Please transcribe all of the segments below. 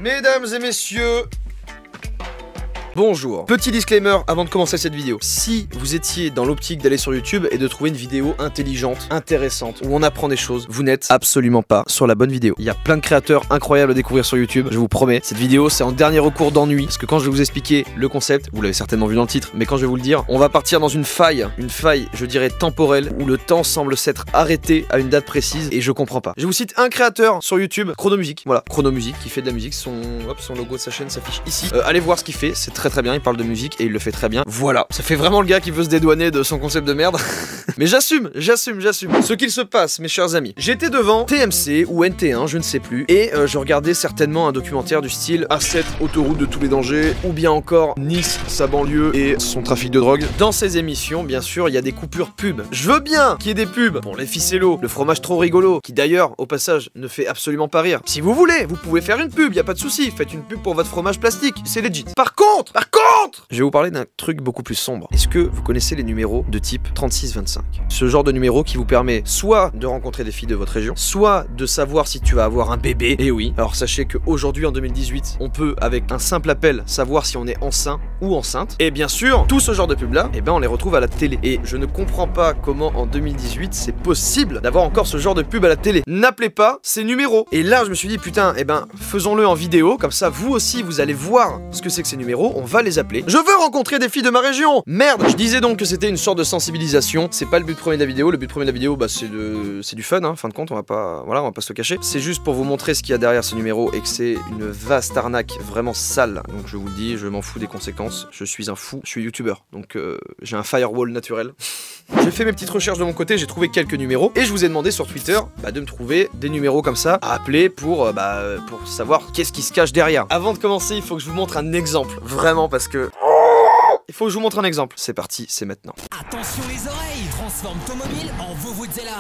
Mesdames et messieurs, bonjour. Petit disclaimer avant de commencer cette vidéo. Si vous étiez dans l'optique d'aller sur YouTube et de trouver une vidéo intelligente, intéressante, où on apprend des choses, vous n'êtes absolument pas sur la bonne vidéo. Il y a plein de créateurs incroyables à découvrir sur YouTube, je vous promets. Cette vidéo, c'est en dernier recours d'ennui, parce que quand je vais vous expliquer le concept, vous l'avez certainement vu dans le titre, mais quand je vais vous le dire, on va partir dans une faille, je dirais temporelle, où le temps semble s'être arrêté à une date précise, et je comprends pas. Je vous cite un créateur sur YouTube, Chronomusique, voilà, Chronomusique, qui fait de la musique, son logo de sa chaîne s'affiche ici. Allez voir ce qu'il fait, c'est très bien, il parle de musique et il le fait très bien. Voilà, ça fait vraiment le gars qui veut se dédouaner de son concept de merde. Mais j'assume. Ce qu'il se passe, mes chers amis. J'étais devant TMC ou NT1, je ne sais plus, et je regardais certainement un documentaire du style A7, autoroute de tous les dangers, ou bien encore Nice, sa banlieue et son trafic de drogue. Dans ces émissions, bien sûr, il y a des coupures pubs. Je veux bien qu'il y ait des pubs pour les ficellos, le fromage trop rigolo, qui d'ailleurs, au passage, ne fait absolument pas rire. Si vous voulez, vous pouvez faire une pub, y a pas de souci. Faites une pub pour votre fromage plastique, c'est legit. Par contre, je vais vous parler d'un truc beaucoup plus sombre. Est-ce que vous connaissez les numéros de type 3625? Ce genre de numéro qui vous permet soit de rencontrer des filles de votre région, soit de savoir si tu vas avoir un bébé. Et oui, alors sachez qu'aujourd'hui en 2018, on peut avec un simple appel savoir si on est enceint ou enceinte. Et bien sûr, tout ce genre de pub là, eh ben on les retrouve à la télé. Et je ne comprends pas comment en 2018 c'est possible d'avoir encore ce genre de pub à la télé. N'appelez pas ces numéros. Et là je me suis dit putain, eh ben faisons-le en vidéo, comme ça vous aussi vous allez voir ce que c'est que ces numéros, on va les appeler. Je veux rencontrer des filles de ma région. Merde, je disais donc que c'était une sorte de sensibilisation. C'est pas le but premier de la vidéo. Le but premier de la vidéo, bah c'est du fun, hein. Fin de compte, on va pas se le cacher. C'est juste pour vous montrer ce qu'il y a derrière ce numéro et que c'est une vaste arnaque vraiment sale. Donc je vous le dis, je m'en fous des conséquences. Je suis un fou. Je suis youtubeur, donc j'ai un firewall naturel. J'ai fait mes petites recherches de mon côté, j'ai trouvé quelques numéros et je vous ai demandé sur Twitter de me trouver des numéros comme ça à appeler pour savoir qu'est-ce qui se cache derrière. Avant de commencer, il faut que je vous montre un exemple, vraiment, parce que il faut que je vous montre un exemple. C'est parti, c'est maintenant. Attention les oreilles, transforme ton mobile en Vuvuzela.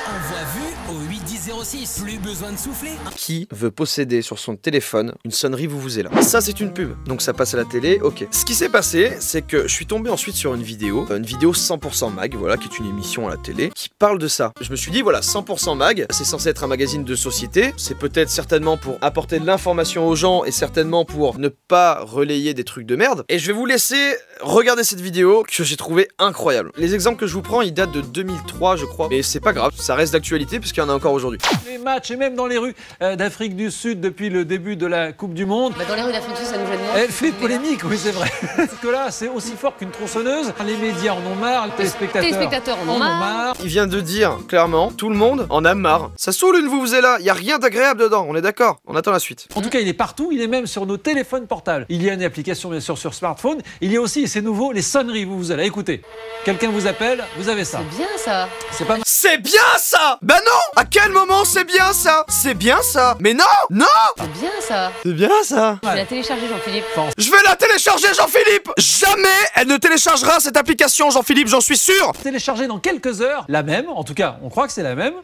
Envoie vu au 81006. Plus besoin de souffler. Qui veut posséder sur son téléphone une sonnerie Vuvuzela? Ça c'est une pub, donc ça passe à la télé, ok. Ce qui s'est passé, c'est que je suis tombé ensuite sur une vidéo 100% mag, voilà, qui est une émission à la télé, qui parle de ça. Je me suis dit, voilà, 100% mag, c'est censé être un magazine de société, c'est peut-être certainement pour apporter de l'information aux gens et certainement pour ne pas relayer des trucs de merde. Et je vais vous laisser regarder cette vidéo que j'ai trouvé incroyable. Les exemples que je vous prends, ils datent de 2003, je crois, mais c'est pas grave, ça reste d'actualité puisqu'il y en a encore aujourd'hui. Les matchs et même dans les rues d'Afrique du Sud depuis le début de la Coupe du Monde. Bah dans les rues d'Afrique du Sud, ça nous gêne moins. Elle fait polémique, oui c'est vrai. Parce que là, c'est aussi fort qu'une tronçonneuse. Les médias en ont marre, les téléspectateurs en ont marre. Il vient de dire clairement, tout le monde en a marre. Ça saoule une Vuvuzela, y a rien d'agréable dedans, on est d'accord. On attend la suite. En tout cas, il est partout, il est même sur nos téléphones portables. Il y a une application bien sûr sur smartphone. Il y a aussi, et c'est nouveau, les sonneries Vuvuzela. Écoutez, quelqu'un vous appelle, vous avez ça. C'est bien ça. C'est pas mal. C'est bien ça. Bah non. À quel moment c'est bien ça? C'est bien ça. Mais non. Non. C'est bien ça. C'est bien ça. Je vais la télécharger, Jean-Philippe. Je vais la télécharger, Jean-Philippe. Jamais elle ne téléchargera cette application, Jean-Philippe, j'en suis sûr. Télécharger dans quelques heures, la même, en tout cas, on croit que c'est la même.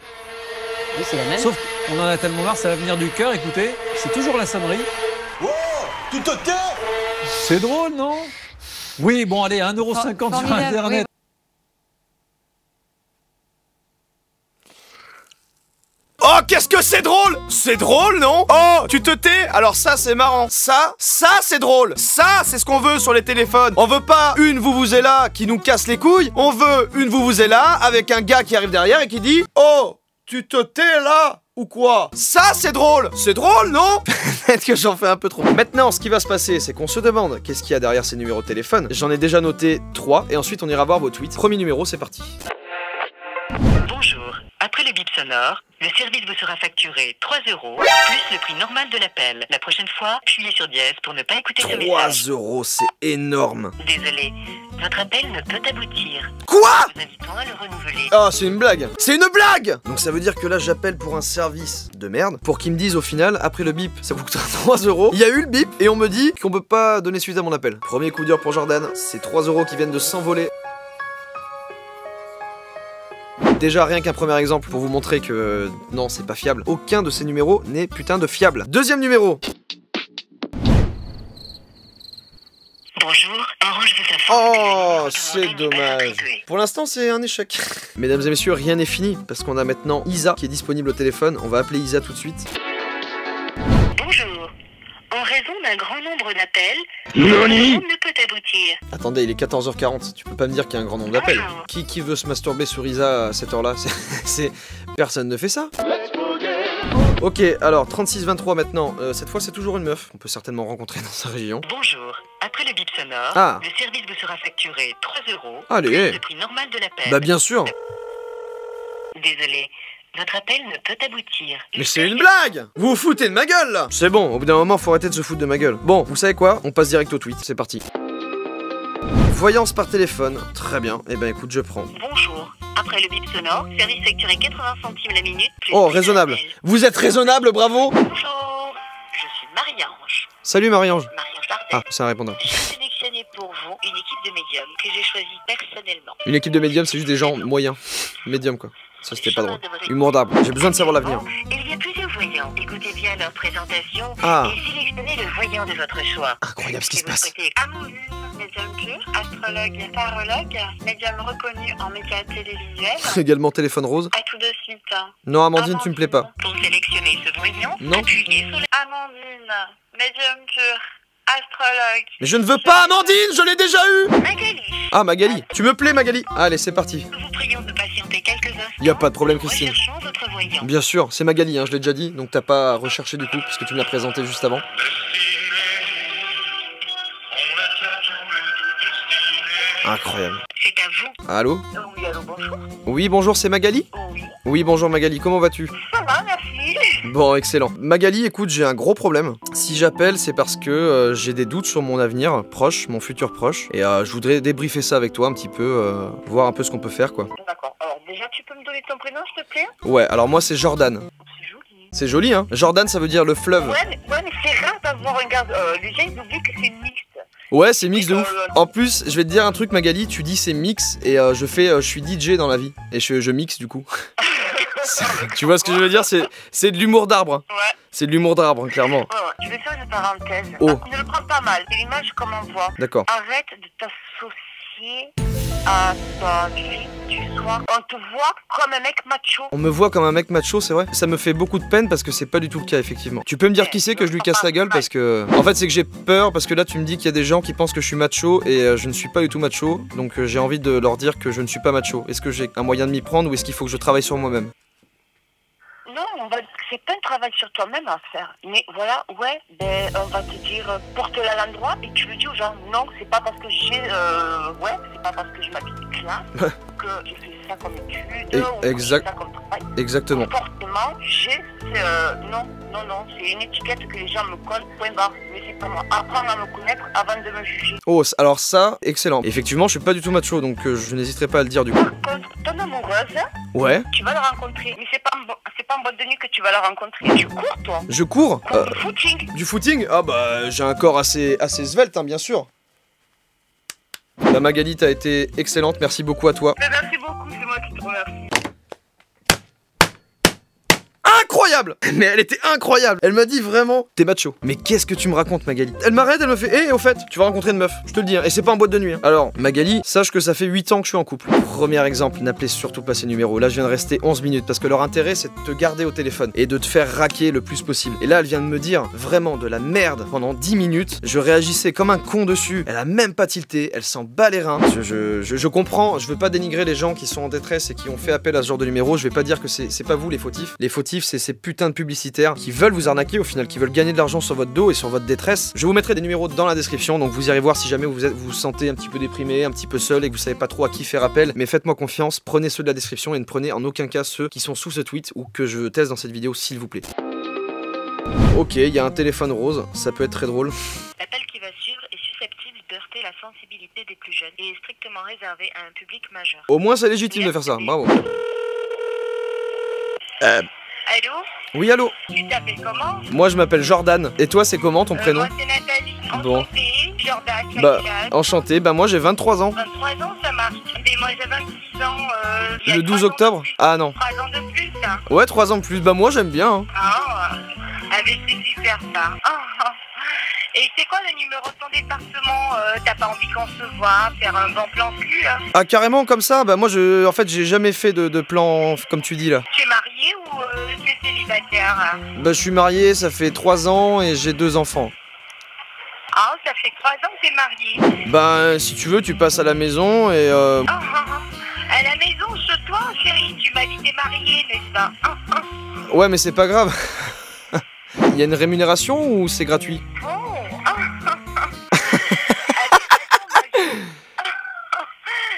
Oui, c'est la même. Sauf qu'on en a tellement marre, ça va venir du cœur, écoutez, c'est toujours la sonnerie. Oh, tu te tais. C'est drôle, non? Oui, bon, allez, 1,50 € sur Internet. Oui. Oh, qu'est-ce que c'est drôle! C'est drôle, non? Oh, tu te tais? Alors ça, c'est marrant. Ça, c'est drôle. Ça, c'est ce qu'on veut sur les téléphones. On veut pas une Vuvuzela qui nous casse les couilles. On veut une Vuvuzela avec un gars qui arrive derrière et qui dit « Oh, tu te tais là? Ou quoi? » Ça, c'est drôle. C'est drôle, non? Peut-être que j'en fais un peu trop. Maintenant, ce qui va se passer, c'est qu'on se demande qu'est-ce qu'il y a derrière ces numéros de téléphone. J'en ai déjà noté 3 et ensuite on ira voir vos tweets. Premier numéro, c'est parti. Bonjour. Après le bip sonore, le service vous sera facturé 3 € plus le prix normal de l'appel. La prochaine fois, appuyez sur dièse pour ne pas écouter ce 3 message. €, c'est énorme. Désolé, votre appel ne peut aboutir. Quoi? Nous invitons à le renouveler. Ah, c'est une blague. C'est une blague. Donc ça veut dire que là, j'appelle pour un service de merde pour qu'ils me disent au final, après le bip, ça vous coûtera 3 €. Il y a eu le bip et on me dit qu'on peut pas donner suite à mon appel. Premier coup dur pour Jordan, c'est 3 € qui viennent de s'envoler. Déjà rien qu'un premier exemple pour vous montrer que non, c'est pas fiable. Aucun de ces numéros n'est putain de fiable. Deuxième numéro. Bonjour, Orange vous informe que Oh, votre c'est demande n'est pas dommage. attribuée. Pour l'instant, c'est un échec. Mesdames et messieurs, rien n'est fini parce qu'on a maintenant Isa qui est disponible au téléphone. On va appeler Isa tout de suite. Bonjour. En raison d'un grand nombre d'appels, ne peut aboutir. Attendez, il est 14h40, tu peux pas me dire qu'il y a un grand nombre d'appels. Qui veut se masturber sur Isa à cette heure-là? Personne ne fait ça. Ok, alors 36-23 maintenant, cette fois c'est toujours une meuf, on peut certainement rencontrer dans sa région. Bonjour. Après le bip sonore, le service vous sera facturé 3 €. Allez. Plus le prix normal de l'appel. Bah bien sûr. Désolé, votre appel ne peut aboutir. Mais c'est une blague! Vous vous foutez de ma gueule là! C'est bon, au bout d'un moment faut arrêter de se foutre de ma gueule. Bon, vous savez quoi? On passe direct au tweet, c'est parti. Voyance par téléphone, très bien. Eh ben écoute, je prends. Bonjour. Après le bip sonore, service facturé 80 centimes la minute. Plus Oh, prix de raisonnable. l'appel. Vous êtes raisonnable, bravo! Bonjour. Je suis Marie-Ange. Salut Marie-Ange. Marie-Ange Dardel. Ah, c'est un répondeur. J'ai sélectionné pour vous une équipe de médiums que j'ai choisie personnellement. Une équipe de médiums, c'est juste des gens moyens. Médiums quoi. Ça c'était pas drôle. Humour d'arbre. J'ai besoin de savoir l'avenir. Il y a plusieurs voyants. Écoutez bien leur présentation Ah. et sélectionnez le voyant de votre choix. Incroyable ce qui se Si vous passe. souhaitez Amandine, médium pur, astrologue, tarologue, médium reconnu en médias télévisuels. Également téléphone rose. À tout de suite. Non, Amandine, tu me plais pas. Pour sélectionner ce voyant, Non. appuyez sur le... Amandine, médium pur, astrologue. Mais je ne veux pas Amandine, je l'ai déjà eu! Magali, Ah, Magali. Tu me plais, Magali? Allez, c'est parti. nous vous prions de patienter quelques instants. Y a pas de problème, Christine. Recherchons votre voyant. Bien sûr, c'est Magali, hein, je l'ai déjà dit, donc t'as pas à rechercher du coup, puisque tu me l'as présenté juste avant. Incroyable. C'est à vous. Allô? Oui, allô, bonjour. Oui, bonjour, c'est Magali? Oui. Oui, bonjour Magali, comment vas-tu? Ça va, merci. Bon, excellent. Magali, écoute, j'ai un gros problème. Si j'appelle, c'est parce que j'ai des doutes sur mon avenir proche, mon futur proche, et je voudrais débriefer ça avec toi un petit peu, voir un peu ce qu'on peut faire, quoi. D'accord. Alors, déjà, tu peux me donner ton prénom, s'il te plaît? Ouais, alors moi c'est Jordan. C'est joli. C'est joli, hein? Jordan, ça veut dire le fleuve. Ouais, mais c'est rare d'avoir un gars. Les gens, ils oublient que c'est mixte. Ouais, c'est mix de ouf. En plus, je vais te dire un truc, Magali, tu dis c'est mix, et je suis DJ dans la vie, et je mixe du coup. Tu vois ce que je veux dire? C'est de l'humour d'arbre. Ouais. C'est de l'humour d'arbre, clairement. Ouais. Je vais faire une parenthèse. Oh. Ne le prends pas mal. C'est l'image qu'on envoie. D'accord. Arrête de t'associer à ton vie du soir. On te voit comme un mec macho. On me voit comme un mec macho, c'est vrai? Ça me fait beaucoup de peine parce que c'est pas du tout le cas, effectivement. Tu peux me dire qui c'est que je lui casse la gueule parce que... En fait, c'est que j'ai peur parce que là, tu me dis qu'il y a des gens qui pensent que je suis macho et je ne suis pas du tout macho. Donc j'ai envie de leur dire que je ne suis pas macho. Est-ce que j'ai un moyen de m'y prendre ou est-ce qu'il faut que je travaille sur moi-même? Non, c'est pas un travail sur toi-même à faire. Mais voilà, ouais, ben, on va te dire, porte-la à l'endroit et tu le dis aux gens, non, c'est pas parce que c'est pas parce que je m'habille classe que je fais ça comme étude ou je fais ça comme travail. Exactement. Forcément, non, c'est une étiquette que les gens me collent, point barre. Mais c'est pas moi. Apprendre à me connaître avant de me juger. Oh, alors ça, excellent. Effectivement, je suis pas du tout macho, donc je n'hésiterai pas à le dire du coup. Ton amoureuse, Ouais. tu vas la rencontrer, mais c'est pas en boîte de nuit que tu vas la rencontrer. Tu cours, toi. Je cours Du footing. Du footing? Ah bah, j'ai un corps assez svelte, hein, bien sûr. Bah Magali, t'as été excellente, merci beaucoup à toi. Mais merci beaucoup, c'est moi qui te remercie. Incroyable! Mais elle était incroyable! Elle m'a dit vraiment, t'es macho. Mais qu'est-ce que tu me racontes, Magali? Elle m'arrête, elle me fait, au fait, tu vas rencontrer une meuf. Je te le dis, hein, et c'est pas en boîte de nuit. Hein. Alors, Magali, sache que ça fait 8 ans que je suis en couple. Premier exemple, n'appelez surtout pas ces numéros. Là, je viens de rester 11 minutes parce que leur intérêt, c'est de te garder au téléphone et de te faire raquer le plus possible. Et là, elle vient de me dire vraiment de la merde pendant 10 minutes. Je réagissais comme un con dessus. Elle a même pas tilté, elle s'en bat les reins. Je comprends, je veux pas dénigrer les gens qui sont en détresse et qui ont fait appel à ce genre de numéro. Je vais pas dire que c'est pas vous les fautifs. Les fautifs, c'est ces putains de publicitaires qui veulent vous arnaquer au final, qui veulent gagner de l'argent sur votre dos et sur votre détresse. Je vous mettrai des numéros dans la description, donc vous irez voir si jamais vous vous sentez un petit peu déprimé, un petit peu seul et que vous savez pas trop à qui faire appel. Mais faites-moi confiance, prenez ceux de la description et ne prenez en aucun cas ceux qui sont sous ce tweet ou que je teste dans cette vidéo, s'il vous plaît. Ok, il y a un téléphone rose, ça peut être très drôle. L'appel qui va suivre est susceptible d'heurter la sensibilité des plus jeunes et est strictement réservé à un public majeur. Au moins c'est légitime de faire ça, bravo. Allô? Oui, allô? Tu t'appelles comment? Moi je m'appelle Jordan. Et toi c'est comment ton prénom? Moi c'est Nathalie. Bon. Enchantée, Jordan, Bah, quel âge? enchanté, bah moi j'ai 23 ans. 23 ans, ça marche. Et moi j'ai 26 ans. Il y a Le 12 3 ans octobre? de plus. Ah non. 3 ans de plus, hein. Ouais, 3 ans de plus, bah moi j'aime bien. Hein. Ah, mais c'est super ça. Et c'est quoi le numéro de ton département? T'as pas envie qu'on se voit, faire un bon plan cul, hein? Ah carrément comme ça? Bah moi en fait j'ai jamais fait de plan comme tu dis là. Tu es marié ou tu es célibataire? d'ailleurs? Bah je suis marié, ça fait 3 ans et j'ai 2 enfants. Ah, ça fait 3 ans que t'es marié. Bah si tu veux, tu passes à la maison et À la maison, chez toi, chérie, tu m'as dit t'es marié, n'est-ce pas? Ouais, mais c'est pas grave. Il y a une rémunération ou c'est gratuit? Oh.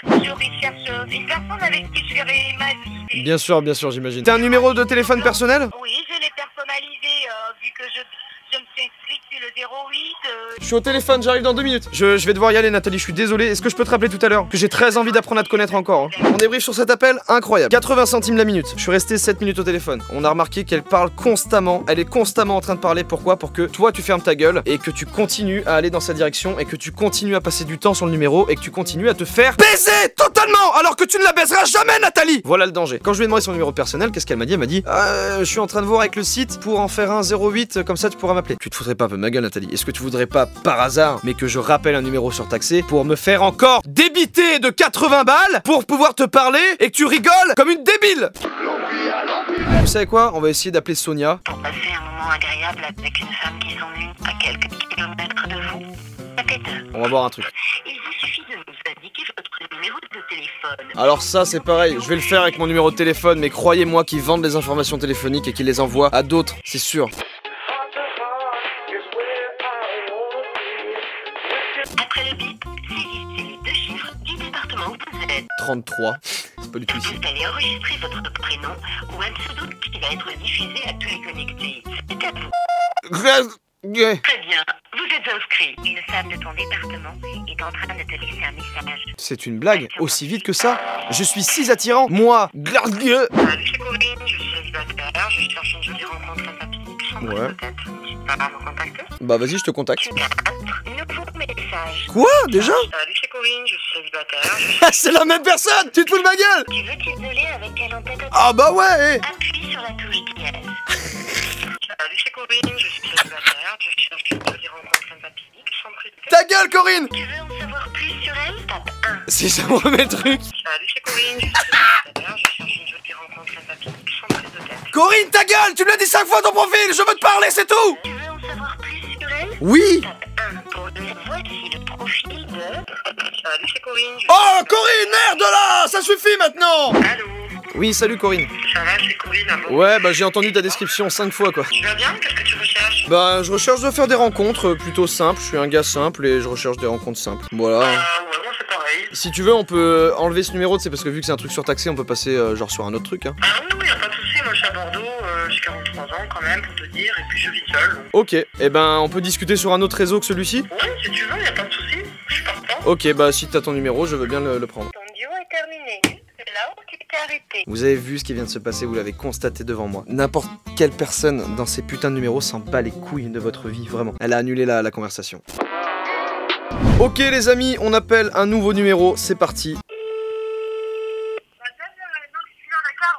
Je recherche une personne avec qui je ferai ma vie. Bien sûr, j'imagine. T'as un numéro de téléphone personnel? Oui, je l'ai personnalisé, vu que je me suis inscrite sur le 08. Je suis au téléphone, j'arrive dans 2 minutes. Je vais devoir y aller, Nathalie, je suis désolé. Est-ce que je peux te rappeler tout à l'heure? Que j'ai très envie d'apprendre à te connaître encore. Hein. On débrief sur cet appel, incroyable. 80 centimes la minute. Je suis resté 7 minutes au téléphone. On a remarqué qu'elle parle constamment. Elle est constamment en train de parler. Pourquoi? Pour que toi, tu fermes ta gueule et que tu continues à aller dans sa direction et que tu continues à passer du temps sur le numéro et que tu continues à te faire baiser totalement alors que tu ne la baiseras jamais, Nathalie. Voilà le danger. Quand je lui ai demandé son numéro personnel, qu'est-ce qu'elle m'a dit? Elle m'a dit je suis en train de voir avec le site pour en faire un 08, comme ça tu pourras m'appeler. Tu te foutrais pas un peu de ma gueule, Nathalie? Est-ce que tu voudrais pas, par hasard, mais que je rappelle un numéro surtaxé pour me faire encore débiter de 80 balles pour pouvoir te parler et que tu rigoles comme une débile? Vous savez quoi? On va essayer d'appeler Sonia. Pour passer un moment agréable avec une femme qui s'ennuie à quelques kilomètres de vous, tapez-deux. On va voir un truc. Il vous suffit de nous indiquer votre numéro de téléphone. Alors ça c'est pareil, je vais le faire avec mon numéro de téléphone, mais croyez-moi qu'ils vendent des informations téléphoniques et qu'ils les envoient à d'autres, c'est sûr. Après le bip, saisissez les 2 chiffres du département où vous êtes. 33, c'est pas du tout ici. Vous allez enregistrer votre prénom ou un pseudo qui va être diffusé à tous les connectés. C'est à vous. Très bien, vous êtes inscrit. Une femme de ton département est en train de te laisser un message. C'est une blague? Aussi vite que ça? Je suis si attirant, moi. Salut, c'est Corinne, je suis célibataire, je cherche une jolie rencontre sympathique. Ouais. Peut-être. Tu vas me contacter? Bah vas-y, je te contacte. Nouveau message. Quoi? Déjà? Salut, c'est Corinne, je suis célibataire. C'est la même personne! Tu te fous de ma gueule? Tu veux t'isoler avec elle en tête à tête? Ah bah ouais! Appuie sur la touche dièse. Salut, c'est Corinne, je suis célibataire, je cherche une jolie rencontre sympathique, sans prise de tête. Ta gueule, Corinne! Tu veux en savoir plus sur elle? Tape 1. Si ça me remet le truc. Salut, c'est Corinne, je suis célibataire, je cherche une jolie rencontre sympathique, sans prise de tête. Corinne, ta gueule! Tu me l'as dit 5 fois ton profil! Je veux te parler, c'est tout! Tu veux en savoir plus sur elle? Oui! Tape 1 pour le voici le profil de... Salut, c'est Corinne. Oh, Corinne, merde là! Ça suffit maintenant! Allô? Oui, salut Corinne. Ça va, c'est Corinne, à vous? Ouais, bah j'ai entendu ta description 5 fois quoi. Tu vas bien? Qu'est-ce que tu recherches? Bah je recherche de faire des rencontres plutôt simples, je suis un gars simple et je recherche des rencontres simples. Voilà. Ouais, moi c'est pareil. Si tu veux, on peut enlever ce numéro, c'est parce que vu que c'est un truc surtaxé, on peut passer genre sur un autre truc. Hein. Ah oui, y'a pas de soucis, moi je suis à Bordeaux, j'ai 43 ans quand même pour te dire, et puis je vis seul. Ok, et ben on peut discuter sur un autre réseau que celui-ci? Ouais, si tu veux, y'a pas de soucis, je suis partant. Ok, bah si t'as ton numéro, je veux bien le prendre. Ton duo est terminé, c'est là où tu t'es arrêté. Vous avez vu ce qui vient de se passer, vous l'avez constaté devant moi. N'importe quelle personne dans ces putains de numéros s'en bat les couilles de votre vie, vraiment. Elle a annulé la conversation. Ok les amis, on appelle un nouveau numéro, c'est parti.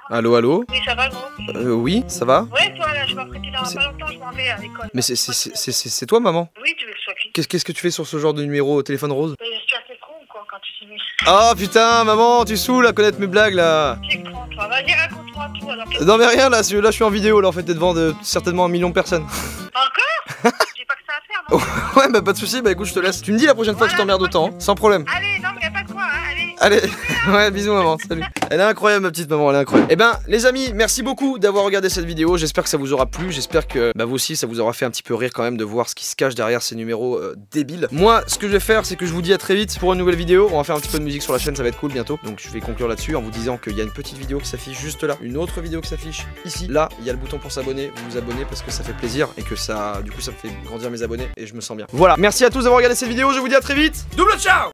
Allô, allô? Oui, ça va, vous? Oui, ça va? Ouais, toi, là, je m'en prêtais dans pas longtemps, je m'en vais à l'école. Mais c'est toi, maman? Oui, tu veux que je sois qui? Qu'est-ce que tu fais sur ce genre de numéro au téléphone rose? Je suis assez con, quoi, quand tu finis. Ah putain, maman, tu saoules à connaître mes blagues là. C'est con, toi. Vas-y, raconte-moi tout, alors. Non mais rien là, je suis en vidéo là, en fait, t'es devant certainement 1 million de personnes. Encore? J'ai pas que ça à faire, moi. Ouais, bah pas de soucis, bah écoute, je te laisse. Tu me dis la prochaine fois que je t'emmerde autant, hein, sans problème. Allez, non, mais y'a pas de quoi, hein, allez. Allez, ouais, bisous maman, salut. Elle est incroyable ma petite maman, elle est incroyable. Eh ben les amis, merci beaucoup d'avoir regardé cette vidéo, j'espère que ça vous aura plu, j'espère que bah, vous aussi ça vous aura fait un petit peu rire quand même de voir ce qui se cache derrière ces numéros débiles. Moi, ce que je vais faire, c'est que je vous dis à très vite pour une nouvelle vidéo, on va faire un petit peu de musique sur la chaîne, ça va être cool bientôt. Donc je vais conclure là-dessus en vous disant qu'il y a une petite vidéo qui s'affiche juste là, une autre vidéo qui s'affiche ici. Là, il y a le bouton pour s'abonner, vous vous abonnez parce que ça fait plaisir et que ça, du coup ça me fait grandir mes abonnés et je me sens bien. Voilà, merci à tous d'avoir regardé cette vidéo, je vous dis à très vite. Double ciao.